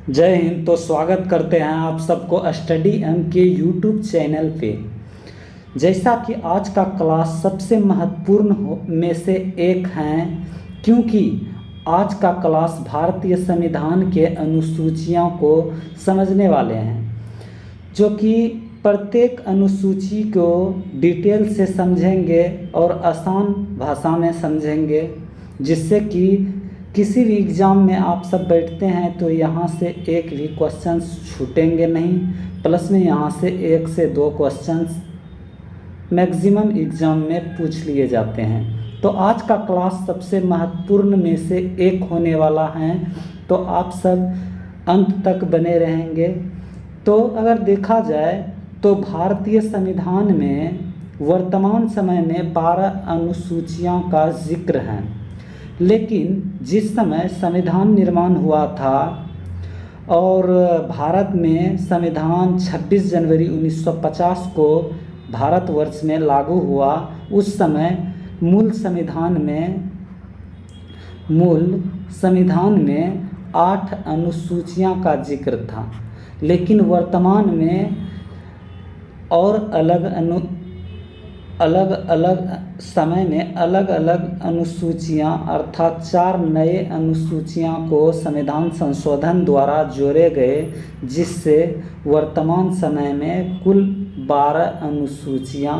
जय हिंद। तो स्वागत करते हैं आप सबको स्टडी एम के यूट्यूब चैनल पे। जैसा कि आज का क्लास सबसे महत्वपूर्ण में से एक है, क्योंकि आज का क्लास भारतीय संविधान के अनुसूचियों को समझने वाले हैं, जो कि प्रत्येक अनुसूची को डिटेल से समझेंगे और आसान भाषा में समझेंगे, जिससे कि किसी भी एग्ज़ाम में आप सब बैठते हैं तो यहाँ से एक भी क्वेश्चंस छूटेंगे नहीं। प्लस में यहाँ से 1 से 2 क्वेश्चंस मैक्सिमम एग्ज़ाम में पूछ लिए जाते हैं। तो आज का क्लास सबसे महत्वपूर्ण में से एक होने वाला है, तो आप सब अंत तक बने रहेंगे। तो अगर देखा जाए तो भारतीय संविधान में वर्तमान समय में 12 अनुसूचियों का जिक्र है, लेकिन जिस समय संविधान निर्माण हुआ था और भारत में संविधान 26 जनवरी 1950 को भारतवर्ष में लागू हुआ, उस समय मूल संविधान में 8 अनुसूचियां का जिक्र था। लेकिन वर्तमान में और अलग अलग समय में अलग अलग अनुसूचियां अर्थात 4 नए अनुसूचियां को संविधान संशोधन द्वारा जोड़े गए, जिससे वर्तमान समय में कुल 12 अनुसूचियां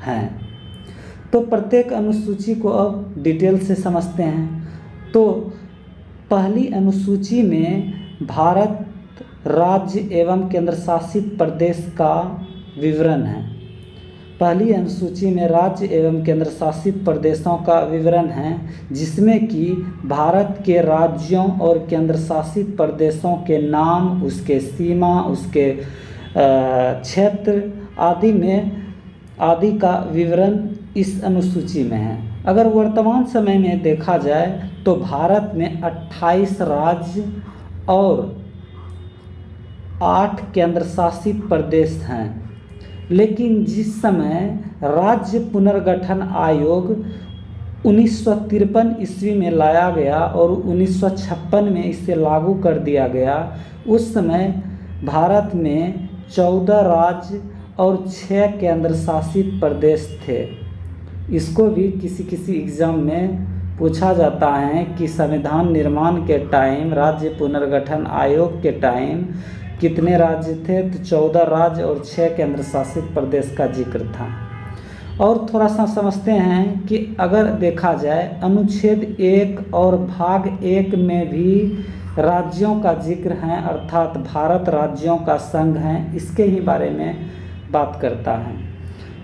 हैं। तो प्रत्येक अनुसूची को अब डिटेल से समझते हैं। तो पहली अनुसूची में भारत राज्य एवं केंद्र शासित प्रदेश का विवरण है। पहली अनुसूची में राज्य एवं केंद्र शासित प्रदेशों का विवरण है, जिसमें कि भारत के राज्यों और केंद्र शासित प्रदेशों के नाम, उसके सीमा, उसके क्षेत्र आदि का विवरण इस अनुसूची में है। अगर वर्तमान समय में देखा जाए तो भारत में 28 राज्य और 8 केंद्र शासित प्रदेश हैं। लेकिन जिस समय राज्य पुनर्गठन आयोग 1953 ईस्वी में लाया गया और 1956 में इसे लागू कर दिया गया, उस समय भारत में 14 राज्य और 6 केंद्र शासित प्रदेश थे। इसको भी किसी एग्ज़ाम में पूछा जाता है कि संविधान निर्माण के टाइम, राज्य पुनर्गठन आयोग के टाइम कितने राज्य थे, तो 14 राज्य और 6 केंद्र शासित प्रदेश का जिक्र था। और थोड़ा सा समझते हैं कि अगर देखा जाए अनुच्छेद 1 और भाग 1 में भी राज्यों का जिक्र है, अर्थात भारत राज्यों का संघ है, इसके ही बारे में बात करता है।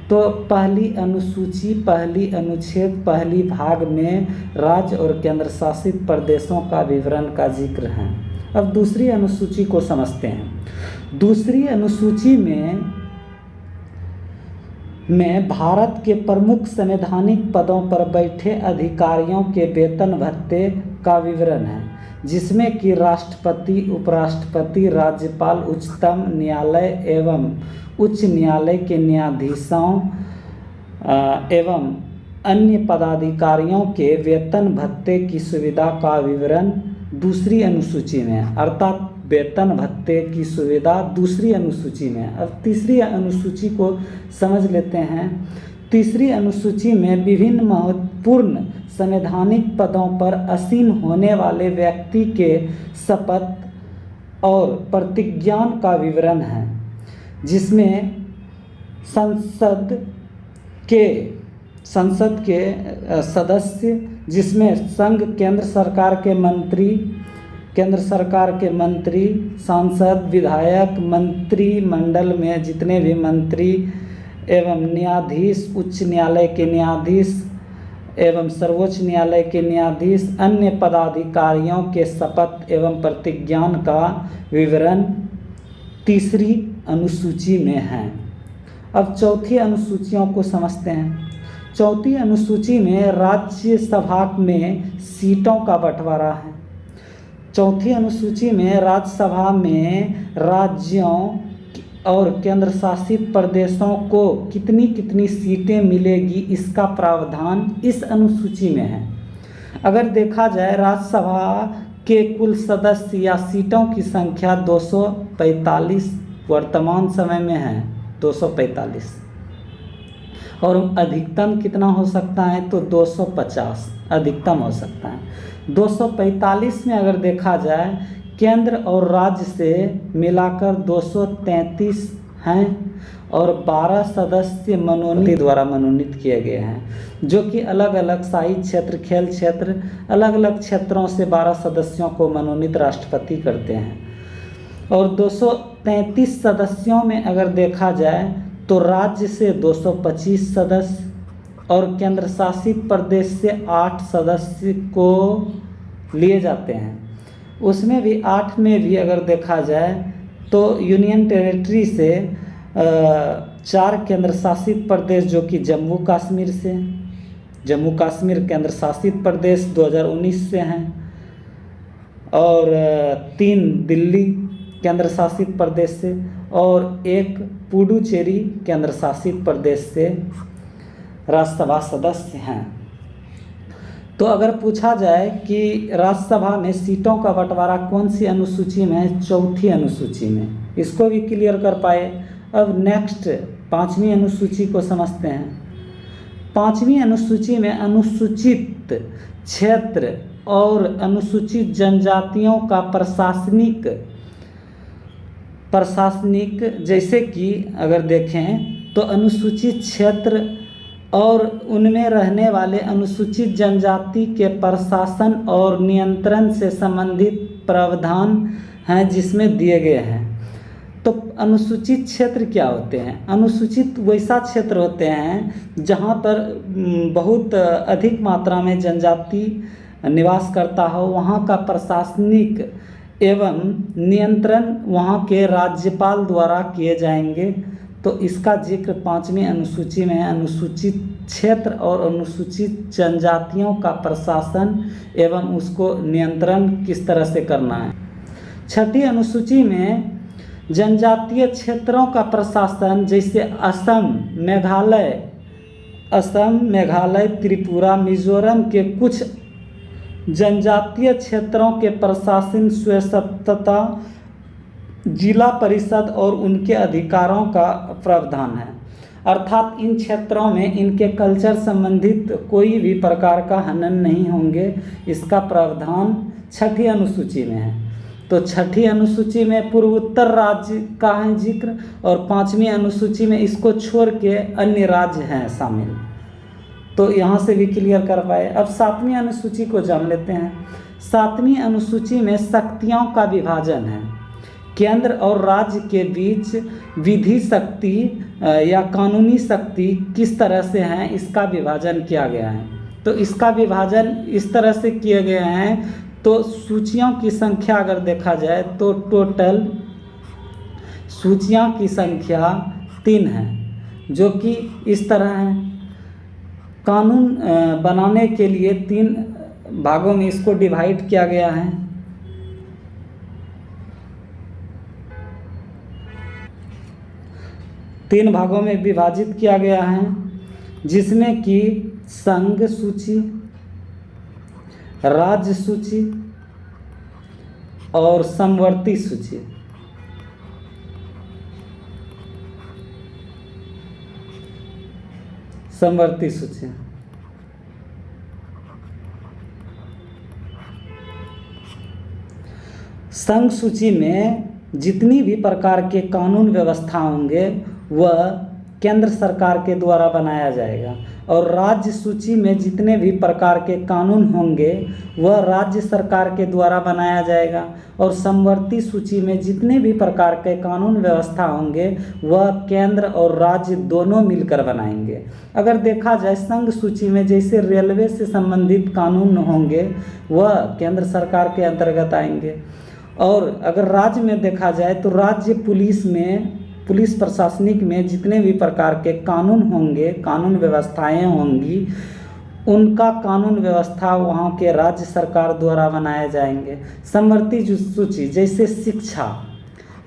तो पहली अनुसूची, पहली अनुच्छेद, पहली भाग में राज्य और केंद्र शासित प्रदेशों का विवरण का जिक्र है। अब दूसरी अनुसूची को समझते हैं। दूसरी अनुसूची में भारत के प्रमुख संवैधानिक पदों पर बैठे अधिकारियों के वेतन भत्ते का विवरण है, जिसमें कि राष्ट्रपति, उपराष्ट्रपति, राज्यपाल, उच्चतम न्यायालय एवं उच्च न्यायालय के न्यायाधीशों एवं अन्य पदाधिकारियों के वेतन भत्ते की सुविधा का विवरण दूसरी अनुसूची में, अर्थात वेतन भत्ते की सुविधा दूसरी अनुसूची में। अब तीसरी अनुसूची को समझ लेते हैं। तीसरी अनुसूची में विभिन्न महत्वपूर्ण संवैधानिक पदों पर आसीन होने वाले व्यक्ति के शपथ और प्रतिज्ञान का विवरण है, जिसमें संसद के सदस्य, जिसमें संघ, केंद्र सरकार के मंत्री, सांसद, विधायक, मंत्रिमंडल में जितने भी मंत्री एवं न्यायाधीश, उच्च न्यायालय के न्यायाधीश एवं सर्वोच्च न्यायालय के न्यायाधीश, अन्य पदाधिकारियों के शपथ एवं प्रतिज्ञान का विवरण तीसरी अनुसूची में है। अब चौथी अनुसूचियों को समझते हैं। चौथी अनुसूची में राज्यसभा में सीटों का बंटवारा है। चौथी अनुसूची में राज्यसभा में राज्यों और केंद्र शासित प्रदेशों को कितनी कितनी सीटें मिलेगी, इसका प्रावधान इस अनुसूची में है। अगर देखा जाए राज्यसभा के कुल सदस्य या सीटों की संख्या 245 वर्तमान समय में है, 245, और अधिकतम कितना हो सकता है तो 250 अधिकतम हो सकता है। 245 में अगर देखा जाए केंद्र और राज्य से मिलाकर 233 हैं और 12 सदस्य मनोनीत द्वारा मनोनीत किए गए हैं, जो कि अलग अलग शाही क्षेत्र, खेल क्षेत्र, अलग अलग क्षेत्रों से 12 सदस्यों को मनोनीत राष्ट्रपति करते हैं। और 233 सदस्यों में अगर देखा जाए तो राज्य से 225 सदस्य और केंद्र शासित प्रदेश से 8 सदस्य को लिए जाते हैं। उसमें भी 8 में भी अगर देखा जाए तो यूनियन टेरिटरी से 4 केंद्र शासित प्रदेश, जो कि जम्मू कश्मीर से, जम्मू कश्मीर केंद्र शासित प्रदेश 2019 से हैं, और 3 दिल्ली केंद्र शासित प्रदेश से, और 1 पुडुचेरी केंद्र शासित प्रदेश से राज्यसभा सदस्य हैं। तो अगर पूछा जाए कि राज्यसभा में सीटों का बंटवारा कौन सी अनुसूची में है, चौथी अनुसूची में, इसको भी क्लियर कर पाए। अब नेक्स्ट 5वीं अनुसूची को समझते हैं। 5वीं अनुसूची में अनुसूचित क्षेत्र और अनुसूचित जनजातियों का प्रशासनिक जैसे कि अगर देखें तो अनुसूचित क्षेत्र और उनमें रहने वाले अनुसूचित जनजाति के प्रशासन और नियंत्रण से संबंधित प्रावधान हैं जिसमें दिए गए हैं। तो अनुसूचित क्षेत्र क्या होते हैं? अनुसूचित वैसा क्षेत्र होते हैं जहां पर बहुत अधिक मात्रा में जनजाति निवास करता हो, वहां का प्रशासनिक एवं नियंत्रण वहां के राज्यपाल द्वारा किए जाएंगे। तो इसका जिक्र 5वीं अनुसूची में है, अनुसूचित क्षेत्र और अनुसूचित जनजातियों का प्रशासन एवं उसको नियंत्रण किस तरह से करना है। 6ठी अनुसूची में जनजातीय क्षेत्रों का प्रशासन, जैसे असम, मेघालय, त्रिपुरा, मिजोरम के कुछ जनजातीय क्षेत्रों के प्रशासन, स्वायत्तता, जिला परिषद और उनके अधिकारों का प्रावधान है। अर्थात इन क्षेत्रों में इनके कल्चर संबंधित कोई भी प्रकार का हनन नहीं होंगे, इसका प्रावधान 6ठी अनुसूची में है। तो 6ठी अनुसूची में पूर्वोत्तर राज्य का है जिक्र, और 5वीं अनुसूची में इसको छोड़ के अन्य राज्य हैं शामिल। तो यहाँ से भी क्लियर कर पाए। अब 7वीं अनुसूची को जान लेते हैं। 7वीं अनुसूची में शक्तियों का विभाजन है। केंद्र और राज्य के बीच विधि शक्ति या कानूनी शक्ति किस तरह से हैं, इसका विभाजन किया गया है। तो इसका विभाजन इस तरह से किए गए हैं। तो सूचियों की संख्या अगर देखा जाए तो टोटल सूचियों की संख्या 3 है, जो कि इस तरह है। कानून बनाने के लिए 3 भागों में इसको डिवाइड किया गया है। तीन भागों में विभाजित किया गया है, जिसमें कि संघ सूची, राज्य सूची और समवर्ती सूची। समवर्ती सूची संघ सूची में जितनी भी प्रकार के कानून व्यवस्था होंगे वह केंद्र सरकार के द्वारा बनाया जाएगा, और राज्य सूची में जितने भी प्रकार के कानून होंगे वह राज्य सरकार के द्वारा बनाया जाएगा, और समवर्ती सूची में जितने भी प्रकार के कानून व्यवस्था होंगे वह केंद्र और राज्य दोनों मिलकर बनाएंगे। अगर देखा जाए संघ सूची में जैसे रेलवे से संबंधित कानून होंगे वह केंद्र सरकार के अंतर्गत आएंगे, और अगर राज्य में देखा जाए तो राज्य पुलिस प्रशासनिक में जितने भी प्रकार के कानून होंगे, कानून व्यवस्थाएं होंगी, उनका कानून व्यवस्था वहाँ के राज्य सरकार द्वारा बनाए जाएंगे। समवर्ती सूची जैसे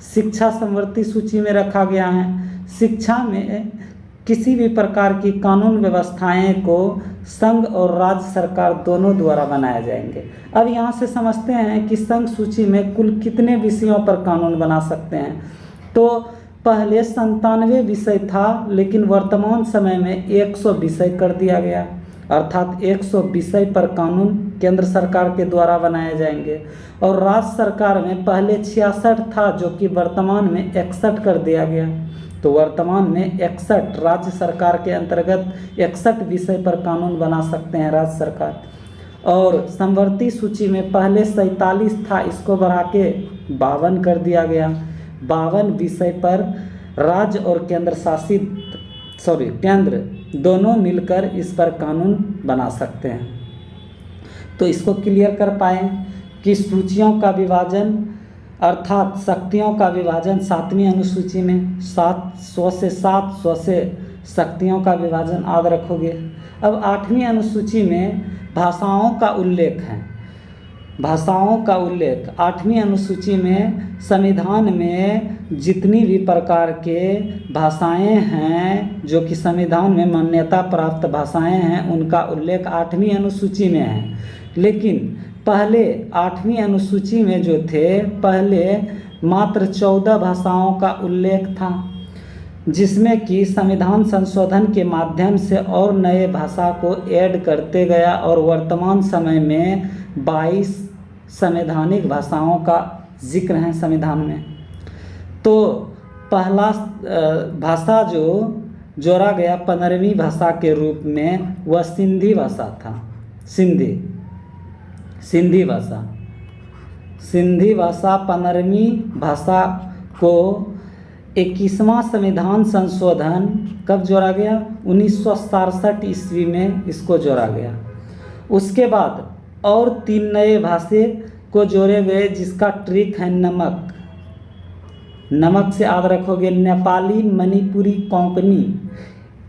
शिक्षा समवर्ती सूची में रखा गया है। शिक्षा में किसी भी प्रकार की कानून व्यवस्थाएं को संघ और राज्य सरकार दोनों द्वारा बनाए जाएंगे। अब यहाँ से समझते हैं कि संघ सूची में कुल कितने विषयों पर कानून बना सकते हैं। तो पहले 97 विषय था, लेकिन वर्तमान समय में 100 विषय कर दिया गया, अर्थात 100 विषय पर कानून केंद्र सरकार के द्वारा बनाए जाएंगे। और राज्य सरकार में पहले 66 था, जो कि वर्तमान में 61 कर दिया गया। तो वर्तमान में 61 राज्य सरकार के अंतर्गत 61 विषय पर कानून बना सकते हैं राज्य सरकार। और समवर्ती सूची में पहले 47 था, इसको बढ़ा के 52 कर दिया गया। 52 विषय पर राज्य और केंद्र दोनों मिलकर इस पर कानून बना सकते हैं। तो इसको क्लियर कर पाए कि सूचियों का विभाजन अर्थात शक्तियों का विभाजन 7वीं अनुसूची में 700 से शक्तियों का विभाजन याद रखोगे। अब 8वीं अनुसूची में भाषाओं का उल्लेख है। भाषाओं का उल्लेख 8वीं अनुसूची में संविधान में जितनी भी प्रकार के भाषाएं हैं जो कि संविधान में मान्यता प्राप्त भाषाएं हैं, उनका उल्लेख 8वीं अनुसूची में है। लेकिन पहले 8वीं अनुसूची में जो थे, पहले मात्र 14 भाषाओं का उल्लेख था, जिसमें कि संविधान संशोधन के माध्यम से और नए भाषा को ऐड करते गया और वर्तमान समय में 22 संवैधानिक भाषाओं का जिक्र है संविधान में। तो पहला भाषा जो जोड़ा गया 15वीं भाषा के रूप में वह सिंधी भाषा था। सिंधी भाषा 15वीं भाषा को 21वां संविधान संशोधन कब जोड़ा गया? 1967 ईस्वी में इसको जोड़ा गया। उसके बाद और 3 नए भाषा को जोड़े गए, जिसका ट्रिक है नमक से याद रखोगे, नेपाली, मणिपुरी, कोंकणी।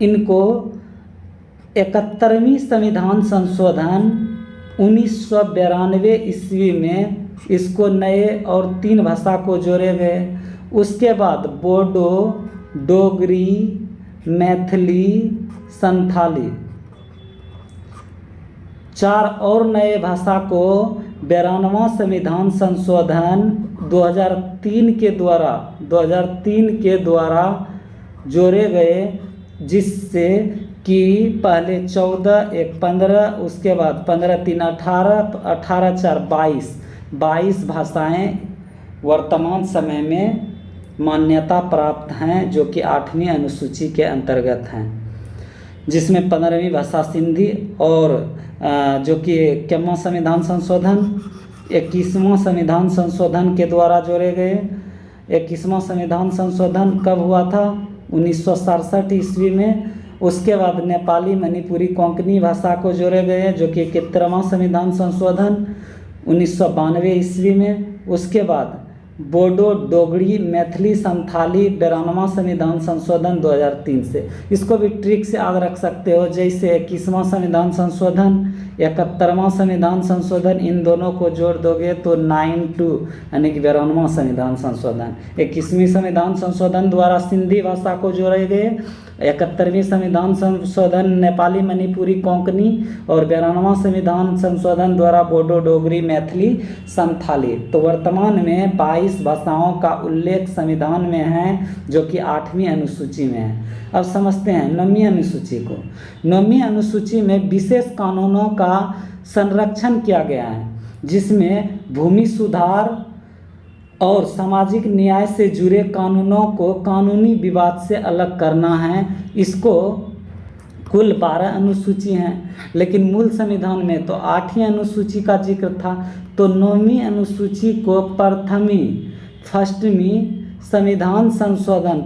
इनको 71वीं संविधान संशोधन 1992 ईस्वी में इसको नए और 3 भाषा को जोड़े गए। उसके बाद बोडो, डोगरी, मैथिली, संथाली 4 और नए भाषा को 92वां संविधान संशोधन 2003 के द्वारा जोड़े गए, जिससे कि पहले 14, एक 15, उसके बाद 15, 3, 18, 18, 4, 22 भाषाएं वर्तमान समय में मान्यता प्राप्त हैं, जो कि 8वीं अनुसूची के अंतर्गत हैं, जिसमें 15वीं भाषा सिंधी और जो कि 21वां संविधान संशोधन 21वां संविधान संशोधन के द्वारा जोड़े गए। 21वां संविधान संशोधन कब हुआ था? 1967 ईस्वी में। उसके बाद नेपाली, मणिपुरी, कोंकणी भाषा को जोड़े गए, जो कि 71वां संविधान संशोधन 1992 ईस्वी में। उसके बाद बोडो, डोगरी, मैथिली, संथाली 92वां संविधान संशोधन 2003 से। इसको भी ट्रिक से याद रख सकते हो, जैसे 21वां संविधान संशोधन, 71वां संविधान संशोधन, इन दोनों को जोड़ दोगे तो 92 यानी कि 92वां संविधान संशोधन। 21वीं संविधान संशोधन द्वारा सिंधी भाषा को जोड़े गए, 71वीं संविधान संशोधन नेपाली, मणिपुरी, कोंकणी और 92वां संविधान संशोधन द्वारा बोडो, डोगरी, मैथिली, संथाली। तो वर्तमान में 22 भाषाओं का उल्लेख संविधान में है, जो कि 8वीं अनुसूची में है। अब समझते हैं 9वीं अनुसूची को। 9वीं अनुसूची में विशेष कानूनों का संरक्षण किया गया है, जिसमें भूमि सुधार और सामाजिक न्याय से जुड़े कानूनों को कानूनी विवाद से अलग करना है। इसको कुल 12 अनुसूची हैं, लेकिन मूल संविधान में तो 8वीं अनुसूची का जिक्र था। तो 9वीं अनुसूची को प्रथमी संविधान संशोधन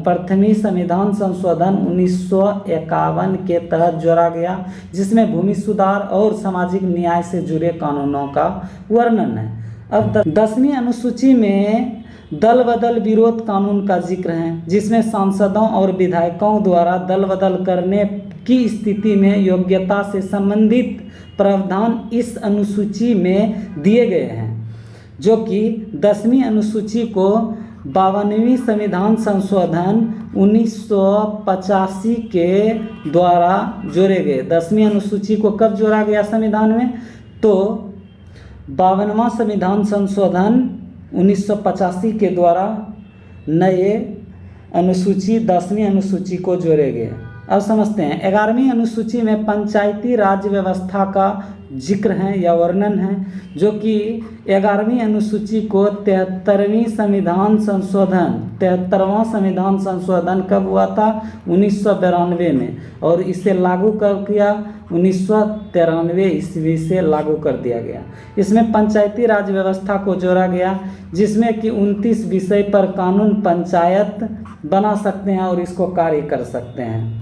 1951 के तहत जोड़ा गया, जिसमें भूमि सुधार और सामाजिक न्याय से जुड़े कानूनों का वर्णन है। अब 10वीं अनुसूची में दल बदल विरोध कानून का जिक्र है, जिसमें सांसदों और विधायकों द्वारा दल बदल करने की स्थिति में योग्यता से संबंधित प्रावधान इस अनुसूची में दिए गए हैं, जो कि 10वीं अनुसूची को 52वीं संविधान संशोधन 1985 के द्वारा जोड़े गए। 10वीं अनुसूची को कब जोड़ा गया संविधान में? तो 52वां संविधान संशोधन 1985 के द्वारा नए अनुसूची 10वीं अनुसूची को जोड़े गए। अब समझते हैं 11वीं अनुसूची में पंचायती राज व्यवस्था का जिक्र है या वर्णन है, जो कि 11वीं अनुसूची को 73वां संविधान संशोधन कब हुआ था? 1992 में, और इसे लागू कर किया 1993 ईस्वी से लागू कर दिया गया। इसमें पंचायती राज व्यवस्था को जोड़ा गया, जिसमें कि 29 विषय पर कानून पंचायत बना सकते हैं और इसको कार्य कर सकते हैं।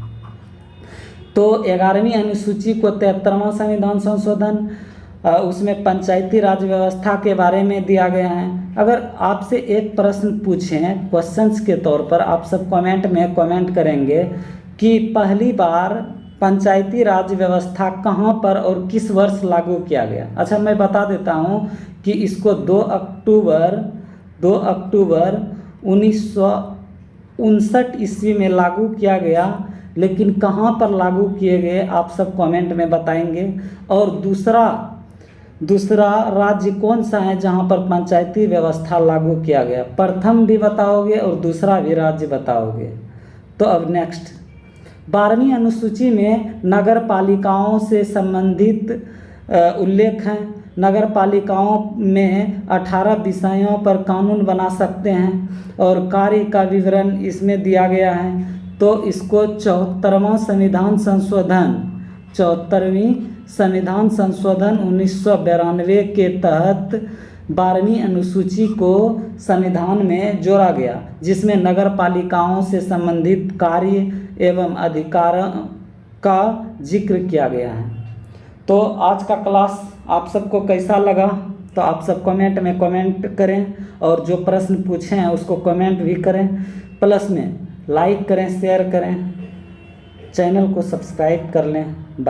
तो 11वीं अनुसूची को 73वां संविधान संशोधन, उसमें पंचायती राज व्यवस्था के बारे में दिया गया है। अगर आपसे एक प्रश्न पूछें क्वेश्चंस के तौर पर, आप सब कमेंट में कमेंट करेंगे कि पहली बार पंचायती राज व्यवस्था कहाँ पर और किस वर्ष लागू किया गया। अच्छा, मैं बता देता हूँ कि इसको 2 अक्टूबर 1959 ईस्वी में लागू किया गया, लेकिन कहाँ पर लागू किए गए आप सब कमेंट में बताएंगे। और दूसरा राज्य कौन सा है जहाँ पर पंचायती व्यवस्था लागू किया गया? प्रथम भी बताओगे और दूसरा भी राज्य बताओगे। तो अब नेक्स्ट 12वीं अनुसूची में नगर पालिकाओं से संबंधित उल्लेख है। नगर पालिकाओं में 18 विषयों पर कानून बना सकते हैं और कार्य का विवरण इसमें दिया गया है। तो इसको 74वां संविधान संशोधन 1992 के तहत 12वीं अनुसूची को संविधान में जोड़ा गया, जिसमें नगर पालिकाओं से संबंधित कार्य एवं अधिकारों का जिक्र किया गया है। तो आज का क्लास आप सबको कैसा लगा? तो आप सब कमेंट में कमेंट करें, और जो प्रश्न पूछे हैं उसको कमेंट भी करें, प्लस में लाइक करें, शेयर करें, चैनल को सब्सक्राइब कर लें।